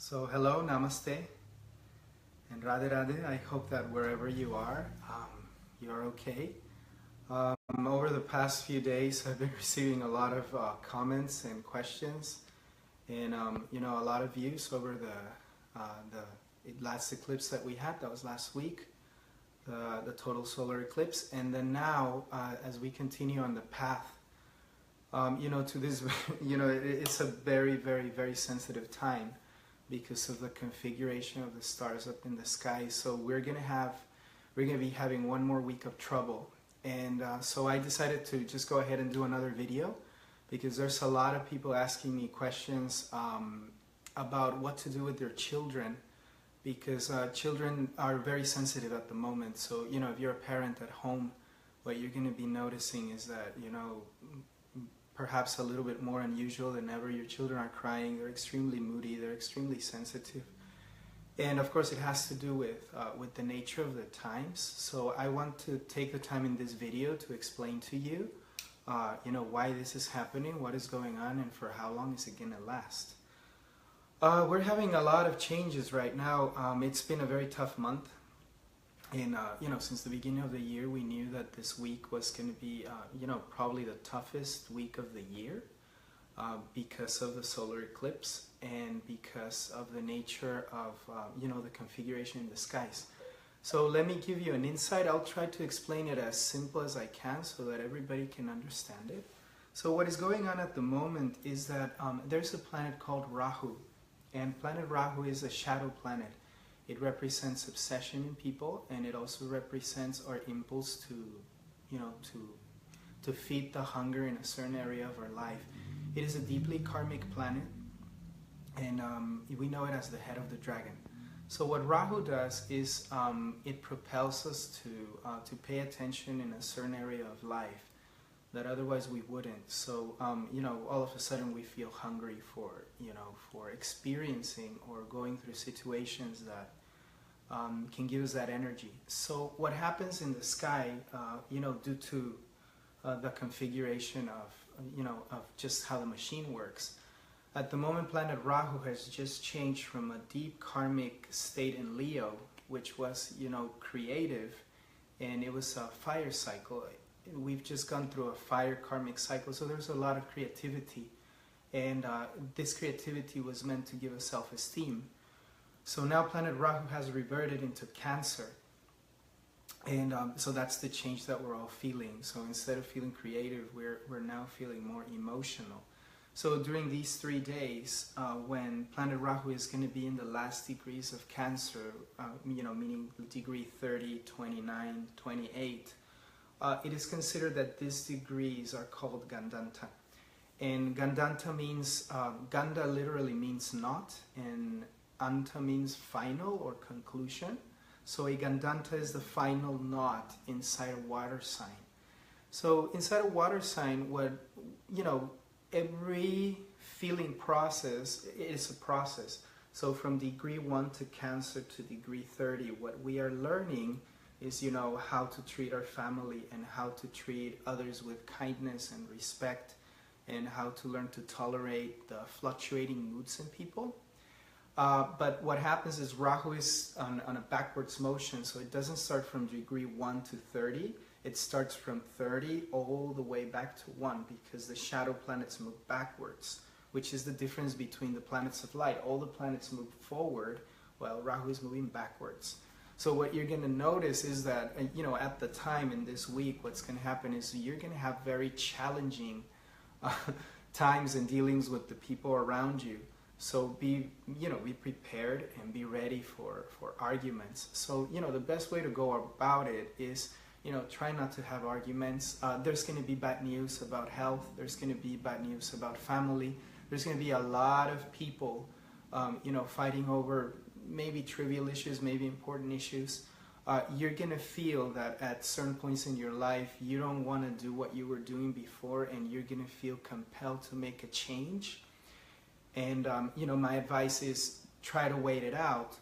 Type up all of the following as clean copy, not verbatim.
So hello, namaste, and Radhe Radhe. I hope that wherever you are, you're okay. Over the past few days, I've been receiving a lot of comments and questions, and a lot of views over the last eclipse that we had. That was last week, the total solar eclipse, and then now, as we continue on the path, to this, it's a very, very, very sensitive time because of the configuration of the stars up in the sky. So we're gonna be having one more week of trouble, and so I decided to just go ahead and do another video because there's a lot of people asking me questions about what to do with their children, because children are very sensitive at the moment. So if you're a parent at home, what you're going to be noticing is that perhaps a little bit more unusual than ever, your children are crying, they're extremely moody, they're extremely sensitive. And of course it has to do with the nature of the times. So I want to take the time in this video to explain to you, why this is happening, what is going on, and for how long is it going to last. We're having a lot of changes right now. It's been a very tough month. And, since the beginning of the year, we knew that this week was going to be, probably the toughest week of the year because of the solar eclipse and because of the nature of, the configuration in the skies. So let me give you an insight. I'll try to explain it as simple as I can so that everybody can understand it. So what is going on at the moment is that there's a planet called Rahu, and planet Rahu is a shadow planet. It represents obsession in people, and it also represents our impulse to feed the hunger in a certain area of our life. It is a deeply karmic planet, and we know it as the head of the dragon. So what Rahu does is it propels us to pay attention in a certain area of life that otherwise we wouldn't. So all of a sudden we feel hungry for experiencing or going through situations that can give us that energy. So what happens in the sky, due to the configuration of just how the machine works. At the moment, planet Rahu has just changed from a deep karmic state in Leo, which was, creative, and it was a fire cycle. We've just gone through a fire karmic cycle, so there's a lot of creativity, and this creativity was meant to give us self-esteem. So now planet Rahu has reverted into Cancer, and so that's the change that we're all feeling. So instead of feeling creative, we're now feeling more emotional. So during these 3 days, when planet Rahu is going to be in the last degrees of Cancer, meaning degree 30, 29, 28, it is considered that these degrees are called Gandanta. And Gandanta means, Ganda literally means not, and Anta means final or conclusion. So a Gandanta is the final knot inside a water sign. So inside a water sign, every feeling process is a process. So from degree 1 to Cancer to degree 30, what we are learning is, how to treat our family and how to treat others with kindness and respect, and how to learn to tolerate the fluctuating moods in people. But what happens is Rahu is on a backwards motion, so it doesn't start from degree 1 to 30. It starts from 30 all the way back to 1, because the shadow planets move backwards, which is the difference between the planets of light. All the planets move forward, while Rahu is moving backwards. So what you're going to notice is that, at the time in this week, what's going to happen is you're going to have very challenging times and dealings with the people around you. So be prepared and be ready for arguments. So, the best way to go about it is, try not to have arguments. There's going to be bad news about health. There's going to be bad news about family. There's going to be a lot of people, fighting over maybe trivial issues, maybe important issues. You're going to feel that at certain points in your life, you don't want to do what you were doing before, and you're going to feel compelled to make a change. And, my advice is try to wait it out,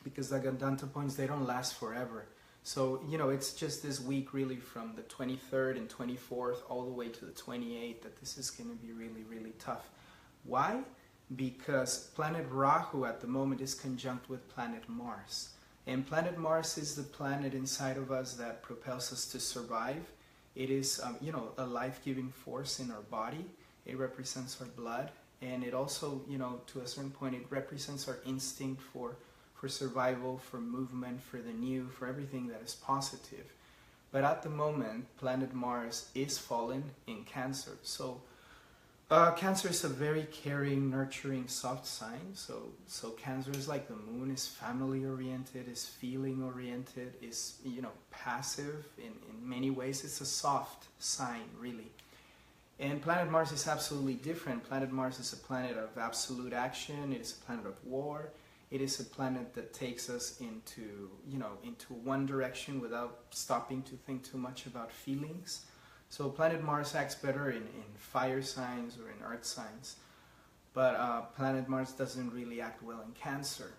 because the Gandanta points, they don't last forever. So, it's just this week really from the 23rd and 24th all the way to the 28th that this is going to be really, really tough. Why? because planet Rahu at the moment is conjunct with planet Mars. And planet Mars is the planet inside of us that propels us to survive. It is, a life-giving force in our body. It represents our blood. And it also, to a certain point, it represents our instinct for survival, for movement, for the new, for everything that is positive. But at the moment, planet Mars is fallen in Cancer. So Cancer is a very caring, nurturing, soft sign. So Cancer is like the moon, is family-oriented, is feeling-oriented, is, passive in many ways. It's a soft sign, really. And planet Mars is absolutely different. Planet Mars is a planet of absolute action. It is a planet of war. It is a planet that takes us into one direction without stopping to think too much about feelings. So planet Mars acts better in fire signs or in earth signs. But planet Mars doesn't really act well in Cancer.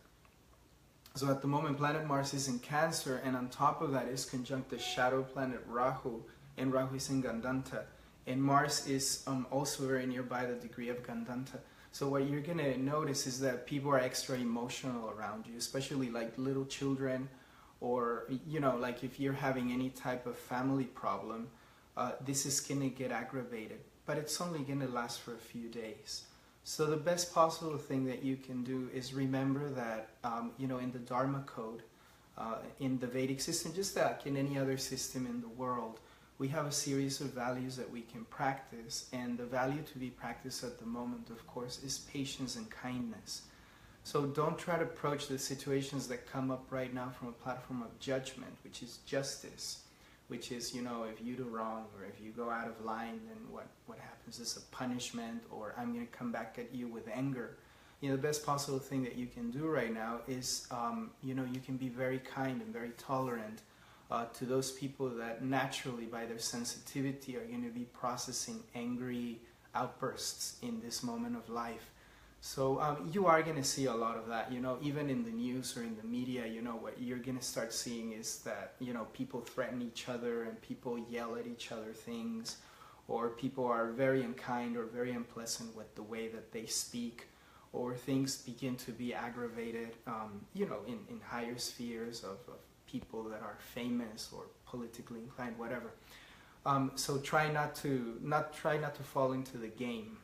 So at the moment, planet Mars is in Cancer, and on top of that is conjunct the shadow planet Rahu, and Rahu is in Gandanta. And Mars is also very nearby the degree of Gandanta. So what you're going to notice is that people are extra emotional around you, especially like little children, or, like if you're having any type of family problem, this is going to get aggravated. But it's only going to last for a few days. So the best possible thing that you can do is remember that, in the Dharma code, in the Vedic system, just like in any other system in the world, we have a series of values that we can practice, and the value to be practiced at the moment, of course, is patience and kindness. So don't try to approach the situations that come up right now from a platform of judgment, which is justice, which is, if you do wrong or if you go out of line, then what happens is a punishment, or I'm going to come back at you with anger. The best possible thing that you can do right now is, you can be very kind and very tolerant to those people that naturally, by their sensitivity, are going to be processing angry outbursts in this moment of life. So you are going to see a lot of that, even in the news or in the media. What you're going to start seeing is that, people threaten each other and people yell at each other things, or people are very unkind or very unpleasant with the way that they speak, or things begin to be aggravated, in higher spheres of people that are famous or politically inclined, whatever. So try not to fall into the game.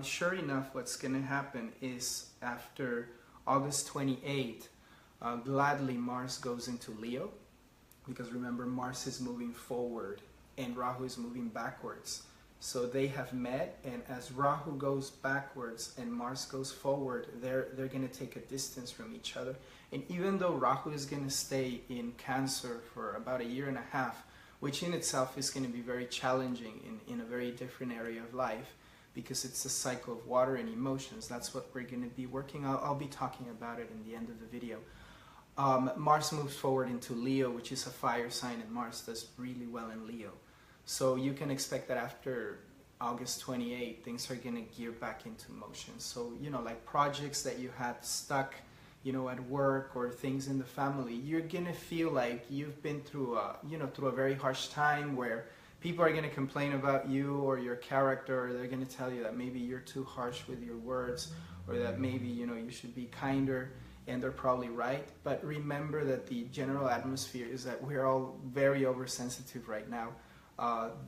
Sure enough, what's going to happen is after August 28th, gladly Mars goes into Leo, because remember, Mars is moving forward and Rahu is moving backwards. So they have met, and as Rahu goes backwards and Mars goes forward, they're going to take a distance from each other. And even though Rahu is going to stay in Cancer for about 1.5 years, which in itself is going to be very challenging in a very different area of life, because it's a cycle of water and emotions. That's what we're going to be working on. I'll be talking about it in the end of the video. Mars moves forward into Leo, which is a fire sign, and Mars does really well in Leo. So you can expect that after August 28th, things are going to gear back into motion. So, like projects that you had stuck, at work, or things in the family, you're going to feel like you've been through a very harsh time where people are going to complain about you or your character, or they're going to tell you that maybe you're too harsh with your words, or that maybe, you should be kinder, and they're probably right. But remember that the general atmosphere is that we're all very oversensitive right now.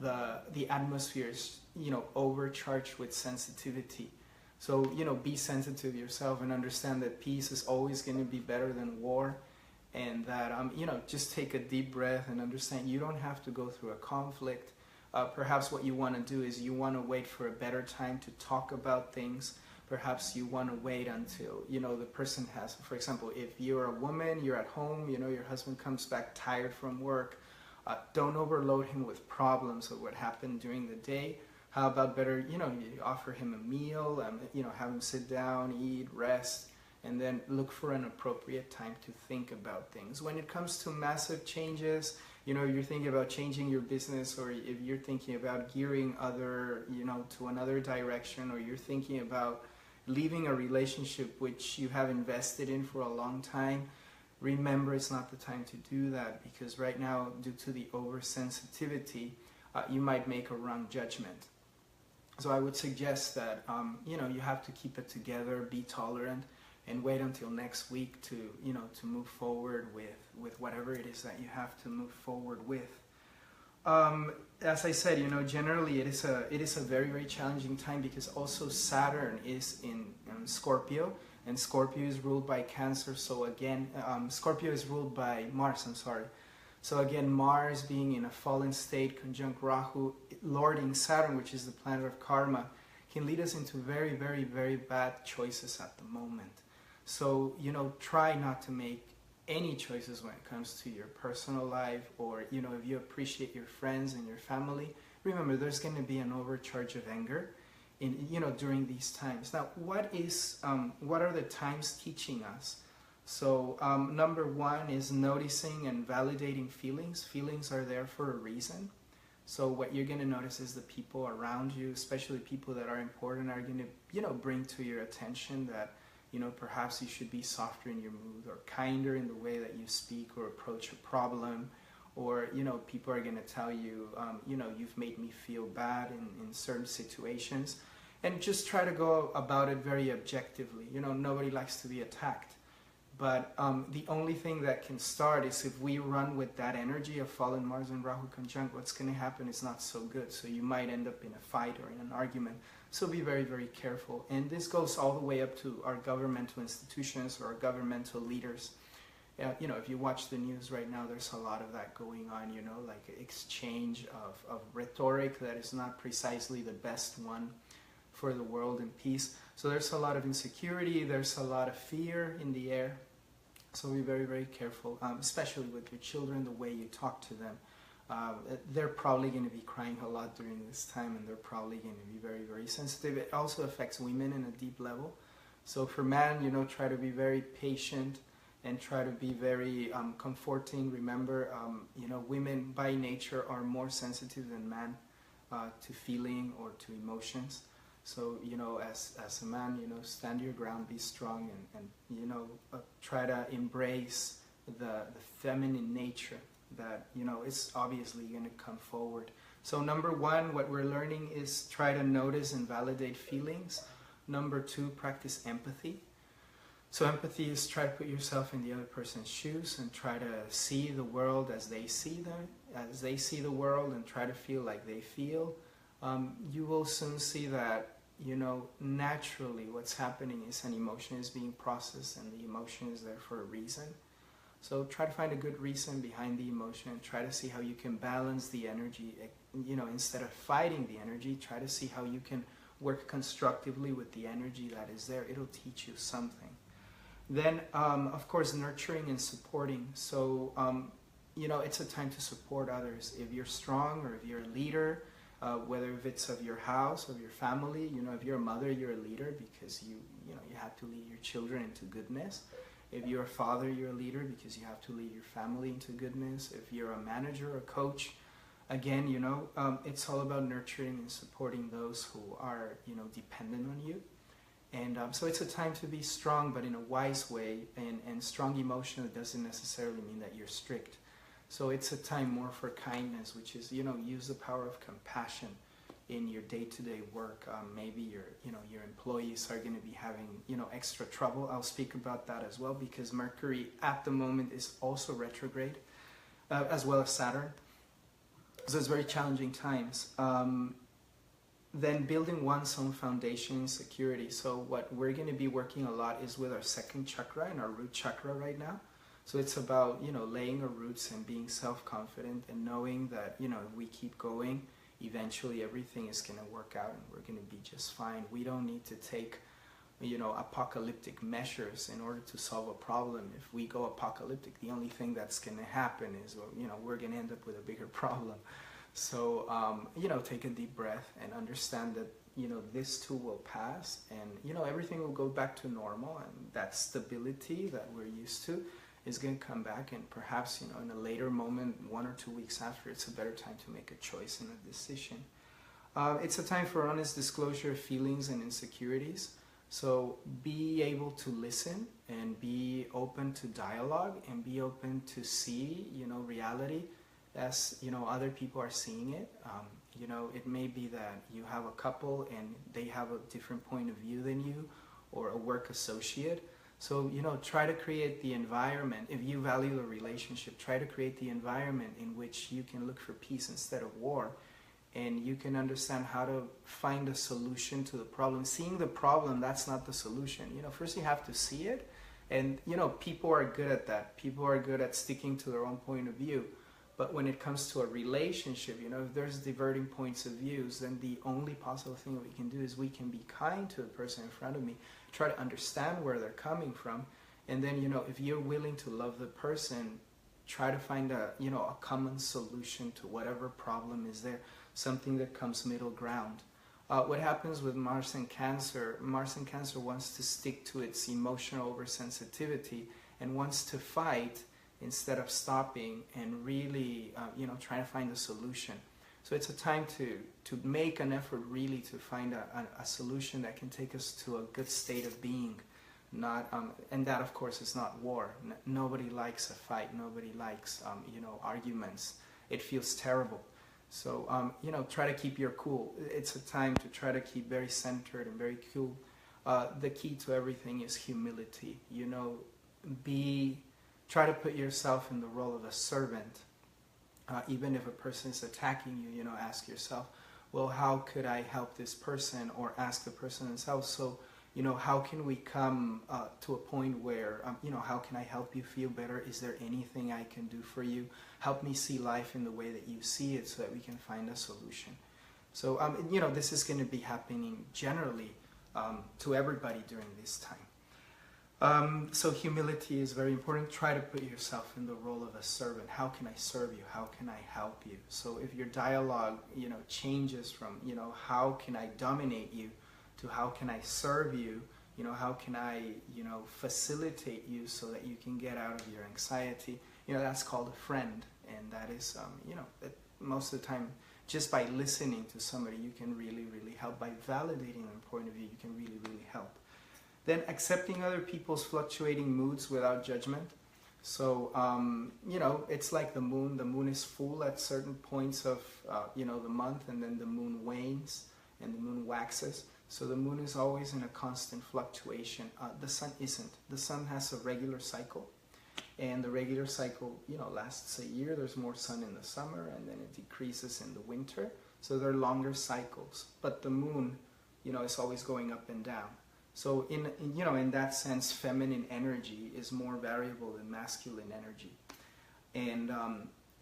The atmosphere is, overcharged with sensitivity. So, be sensitive yourself and understand that peace is always going to be better than war. And that, just take a deep breath and understand you don't have to go through a conflict. Perhaps what you want to do is you want to wait for a better time to talk about things. Perhaps you want to wait until, the person has, for example, if you're a woman, you're at home, your husband comes back tired from work. Don't overload him with problems of what happened during the day. How about better, you offer him a meal, have him sit down, eat, rest, and then look for an appropriate time to think about things. When it comes to massive changes, you're thinking about changing your business, or if you're thinking about gearing to another direction, or you're thinking about leaving a relationship which you have invested in for a long time, remember it's not the time to do that, because right now, due to the oversensitivity, you might make a wrong judgment. So I would suggest that, you know, you have to keep it together, be tolerant, and wait until next week to, you know, to move forward with whatever it is that you have to move forward with. As I said, you know, generally it is a very, very challenging time, because also Saturn is in Scorpio, and Scorpio is ruled by Cancer. So again, Scorpio is ruled by Mars, I'm sorry. So again, Mars being in a fallen state, conjunct Rahu, lording Saturn, which is the planet of karma, can lead us into very, very, very bad choices at the moment. So, you know, try not to make any choices when it comes to your personal life, or, you know, if you appreciate your friends and your family, remember there's going to be an overcharge of anger in, you know, during these times. Now, what are the times teaching us? So number one is noticing and validating feelings. Feelings are there for a reason. So what you're going to notice is the people around you, especially people that are important, are going to, you know, bring to your attention that, you know, perhaps you should be softer in your mood, or kinder in the way that you speak or approach a problem. Or, you know, people are going to tell you, you know, you've made me feel bad in certain situations. And just try to go about it very objectively. You know, nobody likes to be attacked. But the only thing that can start is if we run with that energy of fallen Mars and Rahu conjunct, what's going to happen is not so good. So you might end up in a fight or in an argument. So be very, very careful. And this goes all the way up to our governmental institutions or our governmental leaders. You know, if you watch the news right now, there's a lot of that going on, you know, like exchange of rhetoric that is not precisely the best one for the world and peace. So there's a lot of insecurity, there's a lot of fear in the air. So be very, very careful, especially with your children, the way you talk to them. They're probably going to be crying a lot during this time, and they're probably going to be very, very sensitive. It also affects women in a deep level. So for man, you know, try to be very patient and try to be very comforting. Remember, you know, women by nature are more sensitive than man to feeling or to emotions. So, you know, as a man, you know, stand your ground, be strong, and you know, try to embrace the feminine nature that, you know, is obviously going to come forward. So number one, what we're learning is try to notice and validate feelings. Number two, practice empathy. So empathy is try to put yourself in the other person's shoes and try to see the world as they see them, as they see the world, and try to feel like they feel. You will soon see that, you know, naturally what's happening is an emotion is being processed, and the emotion is there for a reason. So try to find a good reason behind the emotion, and try to see how you can balance the energy. You know, instead of fighting the energy, try to see how you can work constructively with the energy that is there. It'll teach you something. Then, of course, nurturing and supporting. So, you know, it's a time to support others. If you're strong, or if you're a leader, whether if it's of your house, of your family, you know, if you're a mother, you're a leader because you know, you have to lead your children into goodness. If you're a father, you're a leader because you have to lead your family into goodness. If you're a manager or coach, again, you know, it's all about nurturing and supporting those who are, you know, dependent on you. And so it's a time to be strong, but in a wise way. And strong emotion doesn't necessarily mean that you're strict. So it's a time more for kindness, which is, you know, use the power of compassion in your day-to-day work. Maybe your employees are going to be having, you know, extra trouble. I'll speak about that as well, because Mercury at the moment is also retrograde, as well as Saturn. So it's very challenging times. Then building one's own foundation in security. So what we're going to be working a lot is with our second chakra and our root chakra right now. So it's about, you know, laying our roots and being self-confident and knowing that, you know, if we keep going, eventually everything is going to work out and we're going to be just fine. We don't need to take, you know, apocalyptic measures in order to solve a problem. If we go apocalyptic, the only thing that's going to happen is, you know, we're going to end up with a bigger problem. So, you know, take a deep breath and understand that, you know, this too will pass, and, you know, everything will go back to normal, and that stability that we're used to is going to come back. And perhaps, you know, in a later moment, 1 or 2 weeks after, it's a better time to make a choice and a decision. It's a time for honest disclosure of feelings and insecurities. So be able to listen and be open to dialogue and be open to see, you know, reality as, you know, other people are seeing it. You know, it may be that you have a couple and they have a different point of view than you, or a work associate. So, you know, try to create the environment. If you value a relationship, try to create the environment in which you can look for peace instead of war. And you can understand how to find a solution to the problem. Seeing the problem, that's not the solution. You know, first you have to see it. And, you know, people are good at that. People are good at sticking to their own point of view. But when it comes to a relationship, you know, if there's diverting points of views, then the only possible thing that we can do is we can be kind to the person in front of me, try to understand where they're coming from. And then, you know, if you're willing to love the person, try to find a, you know, a common solution to whatever problem is there, something that comes middle ground. What happens with Mars and Cancer wants to stick to its emotional oversensitivity and wants to fight instead of stopping and really, you know, trying to find a solution. So it's a time to make an effort really to find a solution that can take us to a good state of being. Not, and that of course is not war. Nobody likes a fight. Nobody likes, you know, arguments. It feels terrible. So, you know, try to keep your cool. It's a time to try to keep very centered and very cool. The key to everything is humility. You know, try to put yourself in the role of a servant. Even if a person is attacking you, you know, ask yourself, well, how could I help this person? Or ask the person themselves, so, you know, how can we come to a point where, you know, how can I help you feel better? Is there anything I can do for you? Help me see life in the way that you see it so that we can find a solution. So, you know, this is going to be happening generally to everybody during this time. So humility is very important. Try to put yourself in the role of a servant. How can I serve you? How can I help you? So if your dialogue, you know, changes from, you know, how can I dominate you, to how can I serve you, you know, how can I, you know, facilitate you so that you can get out of your anxiety, you know, that's called a friend. And that is, you know, that most of the time, just by listening to somebody, you can really, really help. By validating their point of view, you can really, really help. Then accepting other people's fluctuating moods without judgment. So, you know, it's like the moon. The moon is full at certain points of, you know, the month, and then the moon wanes and the moon waxes. So the moon is always in a constant fluctuation. The sun isn't. The sun has a regular cycle. And the regular cycle, you know, lasts a year. There's more sun in the summer, and then it decreases in the winter. So they're longer cycles. But the moon, you know, is always going up and down. So in you know, in that sense, feminine energy is more variable than masculine energy. And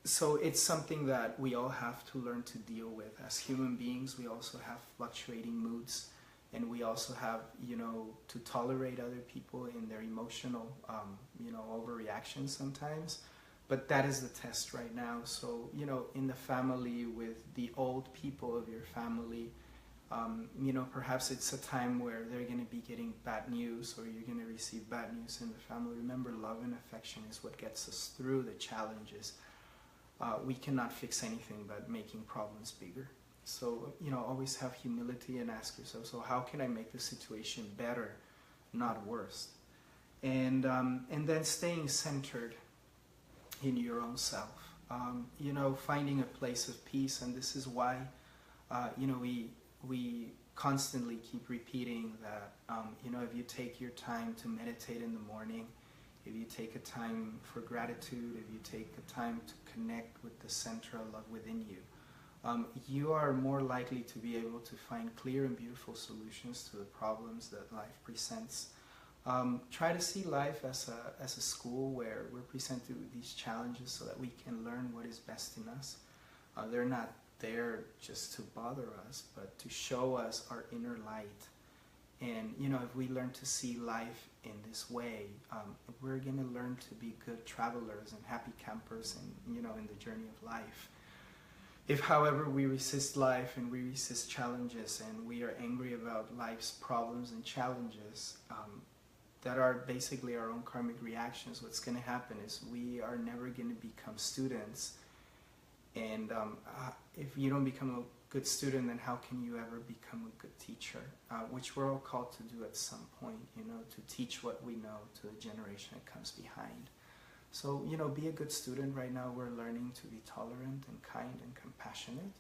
so it's something that we all have to learn to deal with. As human beings, we also have fluctuating moods. And we also have, you know, to tolerate other people in their emotional, you know, overreactions sometimes. But that is the test right now. So, you know, in the family, with the old people of your family, you know, perhaps it's a time where they're going to be getting bad news, or you're going to receive bad news in the family. Remember, love and affection is what gets us through the challenges. We cannot fix anything but making problems bigger. So, you know, always have humility and ask yourself, so how can I make the situation better, not worse? And then staying centered in your own self. You know, finding a place of peace. And this is why, you know, we constantly keep repeating that, you know, if you take your time to meditate in the morning, if you take a time for gratitude, if you take a time to connect with the center of love within you, you are more likely to be able to find clear and beautiful solutions to the problems that life presents. Try to see life as a school where we're presented with these challenges so that we can learn what is best in us. They're not there just to bother us, but to show us our inner light. And, you know, if we learn to see life in this way, we're going to learn to be good travelers and happy campers and, you know, in the journey of life. If, however, we resist life and we resist challenges and we are angry about life's problems and challenges that are basically our own karmic reactions, what's going to happen is we are never going to become students. And if you don't become a good student, then how can you ever become a good teacher? Which we're all called to do at some point, you know, to teach what we know to the generation that comes behind. So, you know, be a good student. Right now we're learning to be tolerant and kind and compassionate.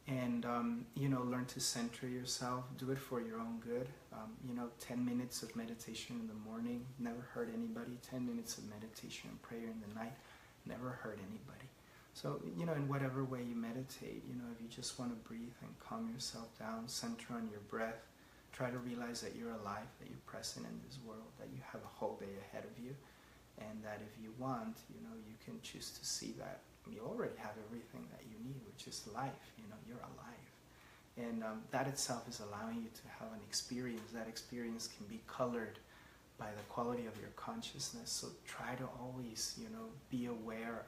and learn to center yourself. Do it for your own good. 10 minutes of meditation in the morning never hurt anybody. 10 minutes of meditation and prayer in the night never hurt anybody. So, in whatever way you meditate, if you just want to breathe and calm yourself down, center on your breath, try to realize that you're alive, that you're present in this world, that you have a whole day ahead of you, and that if you want, you can choose to see that you already have everything that you need, which is life. You're alive. And that itself is allowing you to have an experience. That experience can be colored by the quality of your consciousness. So try to always, be aware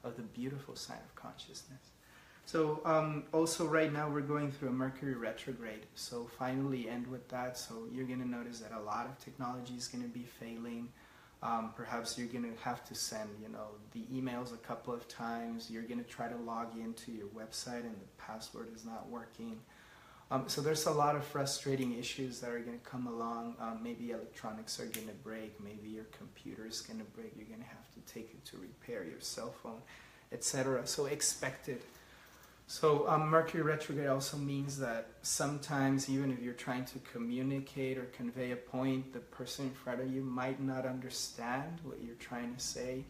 of the beautiful side of consciousness. So also right now we're going through a Mercury retrograde. So finally end with that. So you're going to notice that a lot of technology is going to be failing. Perhaps you're going to have to send, the emails a couple of times. You're going to try to log into your website and the password is not working. So there's a lot of frustrating issues that are going to come along. Maybe electronics are going to break. Maybe your computer is going to break. You're going to have to take it to repair your cell phone, etc. So expect it. So Mercury retrograde also means that sometimes even if you're trying to communicate or convey a point, the person in front of you might not understand what you're trying to say.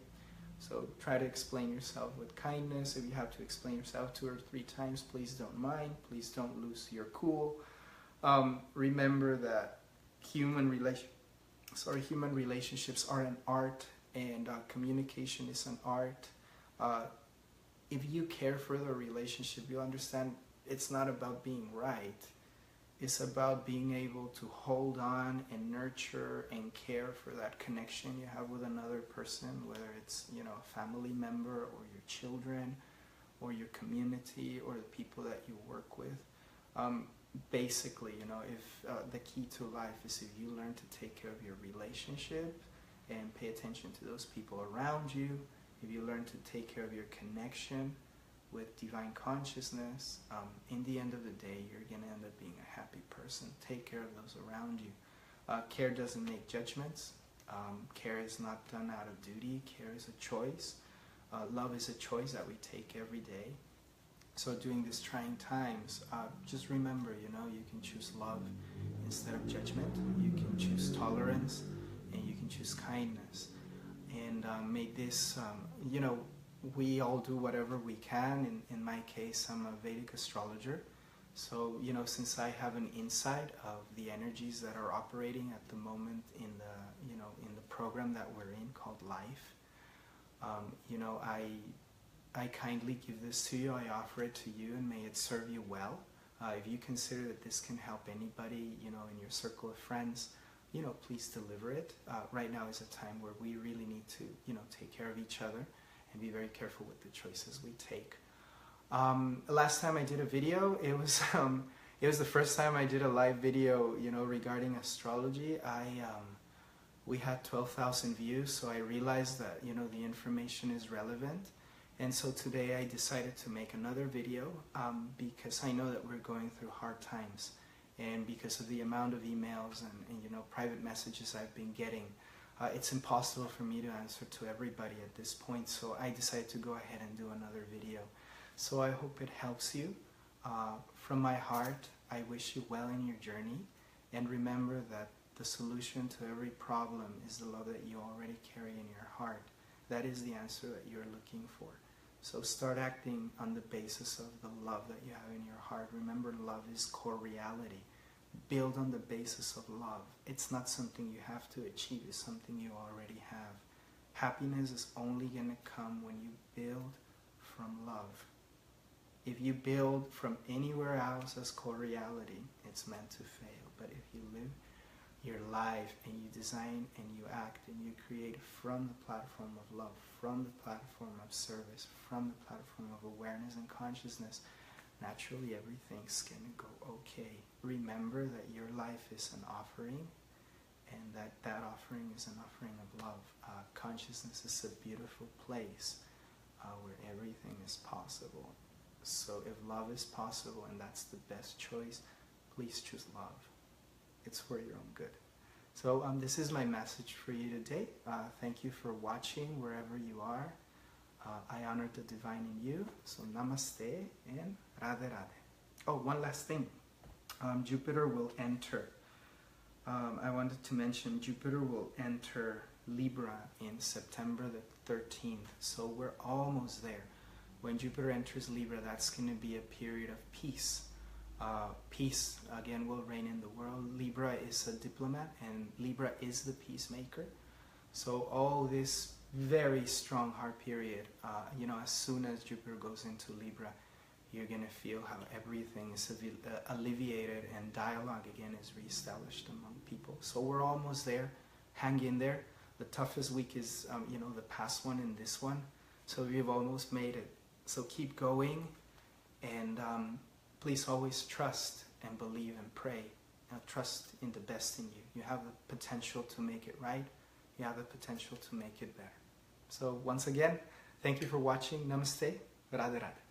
So try to explain yourself with kindness. If you have to explain yourself 2 or 3 times, please don't mind. Please don't lose your cool. Remember that human relationships are an art, and communication is an art. If you care for the relationship, you'll understand it's not about being right. It's about being able to hold on and nurture and care for that connection you have with another person, whether it's, a family member or your children or your community or the people that you work with. Basically, if the key to life is if you learn to take care of your relationship and pay attention to those people around you, if you learn to take care of your connection with divine consciousness, in the end of the day, you're going to end up being a happy person. Take care of those around you. Care doesn't make judgments. Care is not done out of duty. Care is a choice. Love is a choice that we take every day. So during these trying times, just remember, you can choose love instead of judgment. You can choose tolerance, and you can choose kindness. And may this, we all do whatever we can. In my case, I'm a Vedic astrologer. So, since I have an insight of the energies that are operating at the moment in the program that we're in called life, I kindly give this to you. I offer it to you, and may it serve you well. If you consider that this can help anybody, in your circle of friends, please deliver it. Right now is a time where we really need to, take care of each other and be very careful with the choices we take. Last time I did a video, it was the first time I did a live video, regarding astrology. We had 12,000 views, so I realized that, the information is relevant. And so today I decided to make another video because I know that we're going through hard times. And because of the amount of emails and private messages I've been getting, it's impossible for me to answer to everybody at this point. So I decided to go ahead and do another video. So I hope it helps you. From my heart, I wish you well in your journey. And remember that the solution to every problem is the love that you already carry in your heart. That is the answer that you're looking for. So start acting on the basis of the love that you have in your heart. Remember, love is core reality. Build on the basis of love. It's not something you have to achieve. It's something you already have. Happiness is only going to come when you build from love. If you build from anywhere else as core reality, it's meant to fail. But if you live your life and you design and you act and you create from the platform of love, from the platform of service, from the platform of awareness and consciousness, naturally everything's going to go okay. Remember that your life is an offering, and that offering is an offering of love. Consciousness is a beautiful place where everything is possible. So if love is possible and that's the best choice, please choose love. It's for your own good. So this is my message for you today. Thank you for watching wherever you are. I honor the divine in you. So namaste and Radhe Radhe. Oh, one last thing. Jupiter will enter. I wanted to mention Jupiter will enter Libra in September the 13th. So we're almost there. When Jupiter enters Libra, that's going to be a period of peace. Peace, again, will reign in the world. Libra is a diplomat, and Libra is the peacemaker. So all this very strong heart period, as soon as Jupiter goes into Libra, you're going to feel how everything is alleviated and dialogue again is reestablished among people. So we're almost there. Hang in there. The toughest week is, the past one and this one. So we've almost made it. So keep going, and please always trust and believe and pray. Trust in the best in you. You have the potential to make it right. You have the potential to make it better. So once again, thank you for watching. Namaste. Radhe Radhe.